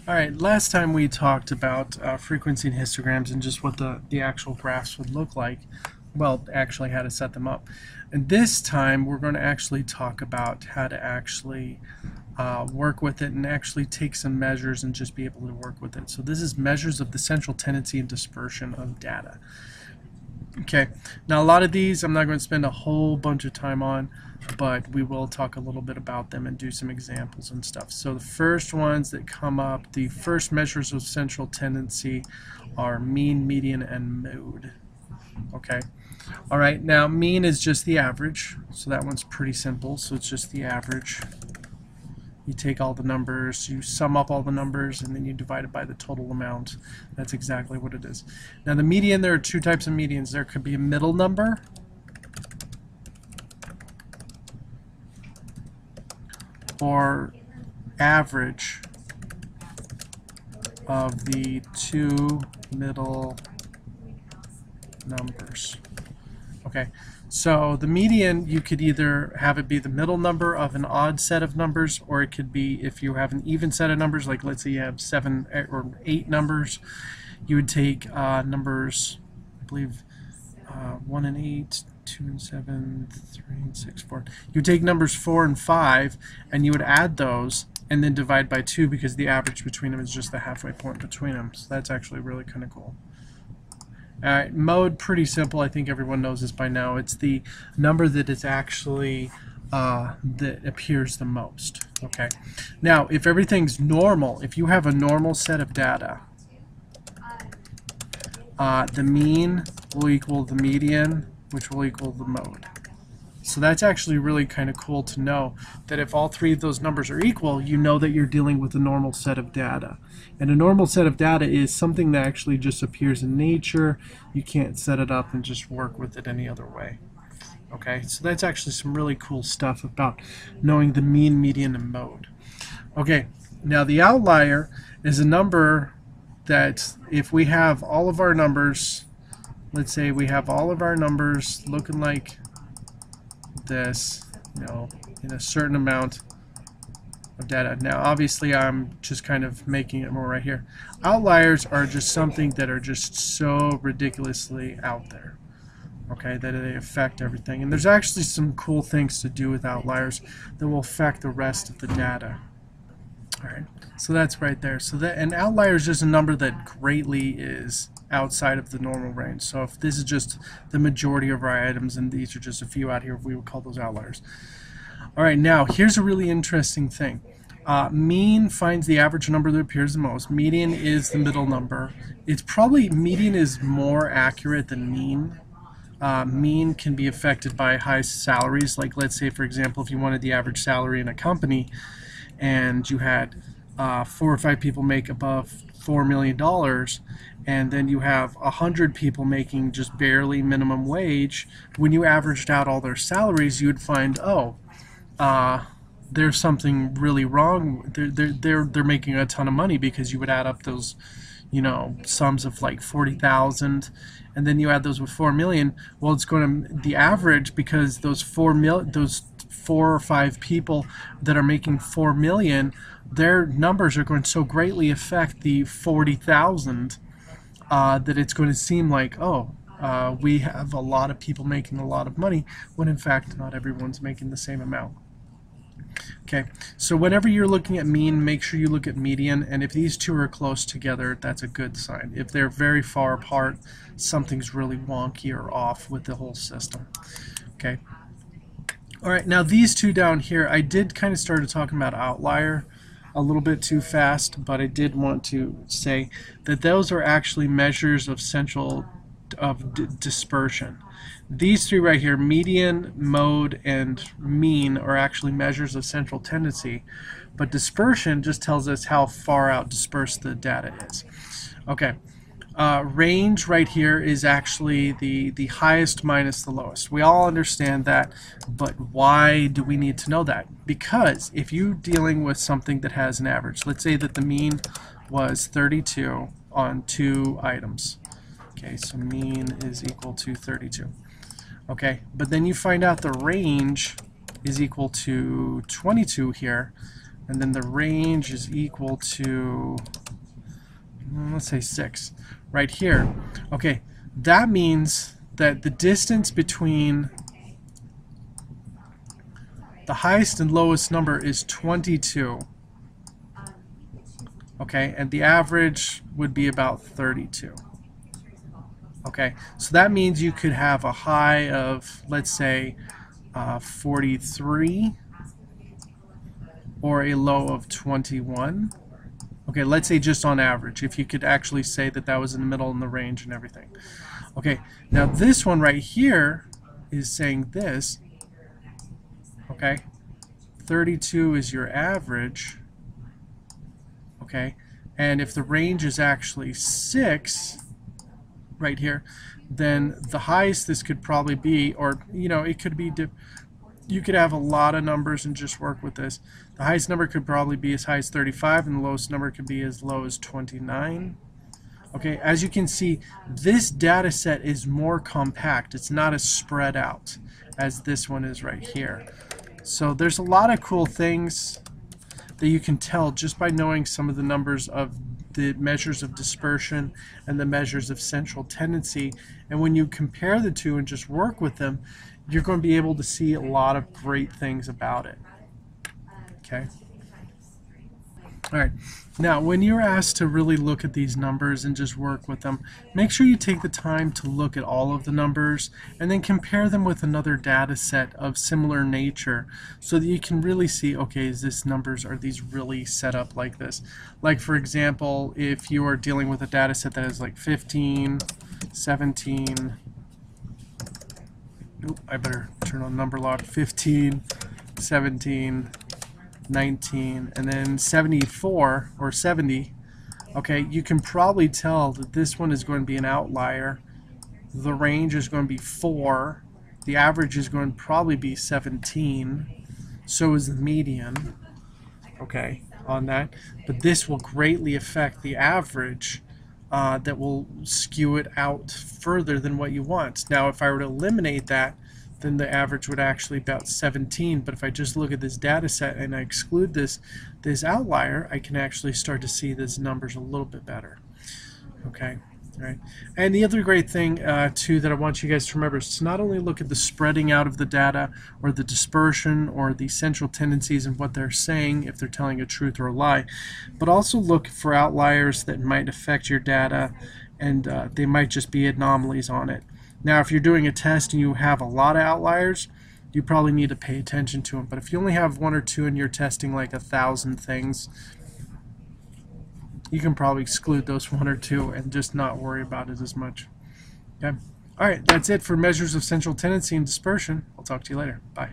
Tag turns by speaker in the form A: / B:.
A: All right, last time we talked about frequency and histograms and just what the actual graphs would look like. Well, actually how to set them up. And this time we're going to actually talk about how to actually work with it and actually take some measures and just be able to work with it. So this is measures of the central tendency and dispersion of data. Okay, now a lot of these I'm not going to spend a whole bunch of time on, but we will talk a little bit about them and do some examples and stuff. So the first ones that come up, the first measures of central tendency are mean, median, and mode. Okay, all right, now mean is just the average, so that one's pretty simple. So it's just the average. You take all the numbers, you sum up all the numbers, and then you divide it by the total amount. That's exactly what it is. Now the median, there are two types of medians. There could be a middle number, or average of the two middle numbers. Okay, so the median, you could either have it be the middle number of an odd set of numbers, or it could be if you have an even set of numbers, like let's say you have 7 or 8 numbers, you would take numbers, I believe 1 and 8, 2 and 7, 3 and 6, 4. You would take numbers 4 and 5 and you would add those and then divide by 2, because the average between them is just the halfway point between them. So that's actually really kind of cool. Alright, mode, pretty simple. I think everyone knows this by now. It's the number that is actually that appears the most. Okay. Now, if everything's normal, if you have a normal set of data, the mean will equal the median, which will equal the mode. So that's actually really kind of cool to know that if all three of those numbers are equal, you know that you're dealing with a normal set of data. And a normal set of data is something that actually just appears in nature. You can't set it up and just work with it any other way. Okay, so that's actually some really cool stuff about knowing the mean, median, and mode. Okay, now the outlier is a number that if we have all of our numbers, let's say we have all of our numbers looking like this, in a certain amount of data. Now obviously I'm just kind of making it more right here. Outliers are just something that are just so ridiculously out there, okay, that they affect everything. And there's actually some cool things to do with outliers that will affect the rest of the data. Alright, so that's right there. So that an outlier is just a number that greatly is outside of the normal range. So if this is just the majority of our items and these are just a few out here, we would call those outliers. Alright, now here's a really interesting thing. Mean finds the average number that appears the most. Median is the middle number. It's probably, median is more accurate than mean. Mean can be affected by high salaries. Like let's say, for example, if you wanted the average salary in a company and you had 4 or 5 people make above $4 million, and then you have 100 people making just barely minimum wage, when you averaged out all their salaries, you would find, oh, there's something really wrong. They're making a ton of money, because you would add up those, sums of like 40,000, and then you add those with 4 million. Well, it's going to, the average, because those 4 or 5 people that are making 4 million, their numbers are going to so greatly affect the 40,000 that it's going to seem like, oh, we have a lot of people making a lot of money, when in fact not everyone's making the same amount. Okay, so whenever you're looking at mean, make sure you look at median, and if these two are close together, that's a good sign. If they're very far apart, something's really wonky or off with the whole system. Okay. Alright, now these two down here, I did kind of start talking about outlier a little bit too fast, but I did want to say that those are actually measures of dispersion. These three right here, median, mode, and mean, are actually measures of central tendency, but dispersion just tells us how far out dispersed the data is. Okay. Range right here is actually the highest minus the lowest. We all understand that, but why do we need to know that? Because if you're dealing with something that has an average, let's say that the mean was 32 on 2 items. Okay, so mean is equal to 32. Okay, but then you find out the range is equal to 22 here. and then the range is equal to, let's say 6 right here. Okay, that means that the distance between the highest and lowest number is 22. Okay, and the average would be about 32. Okay, so that means you could have a high of, let's say, 43 or a low of 21. Okay, let's say just on average, if you could actually say that that was in the middle in the range and everything. Okay, now this one right here is saying this. Okay, 32 is your average. Okay, and if the range is actually 6 right here, then the highest this could probably be, or it could be, you could have a lot of numbers and just work with this. The highest number could probably be as high as 35, and the lowest number could be as low as 29. Okay, as you can see, this data set is more compact. It's not as spread out as this one is right here. So there's a lot of cool things that you can tell just by knowing some of the numbers of the measures of dispersion and the measures of central tendency. And when you compare the two and just work with them, you're going to be able to see a lot of great things about it. Okay. All right. Now, when you're asked to really look at these numbers and just work with them, make sure you take the time to look at all of the numbers and then compare them with another data set of similar nature so that you can really see, okay, are these really set up like this? Like, for example, if you are dealing with a data set that is like 15, 17, I better turn on number lock, 15, 17, 19, and then 74 or 70, okay, you can probably tell that this one is going to be an outlier. The range is going to be 4. The average is going to probably be 17. So is the median, okay, on that. But this will greatly affect the average. That will skew it out further than what you want. Now, if I were to eliminate that, then the average would actually be about 17. But if I just look at this data set and I exclude this outlier, I can actually start to see these numbers a little bit better. Okay, all right. And the other great thing too that I want you guys to remember is to not only look at the spreading out of the data or the dispersion or the central tendencies and what they're saying, if they're telling a truth or a lie, but also look for outliers that might affect your data, and they might just be anomalies on it. Now, if you're doing a test and you have a lot of outliers, you probably need to pay attention to them. But if you only have 1 or 2 and you're testing like 1,000 things, you can probably exclude those 1 or 2 and just not worry about it as much. Okay. All right, that's it for measures of central tendency and dispersion. I'll talk to you later. Bye.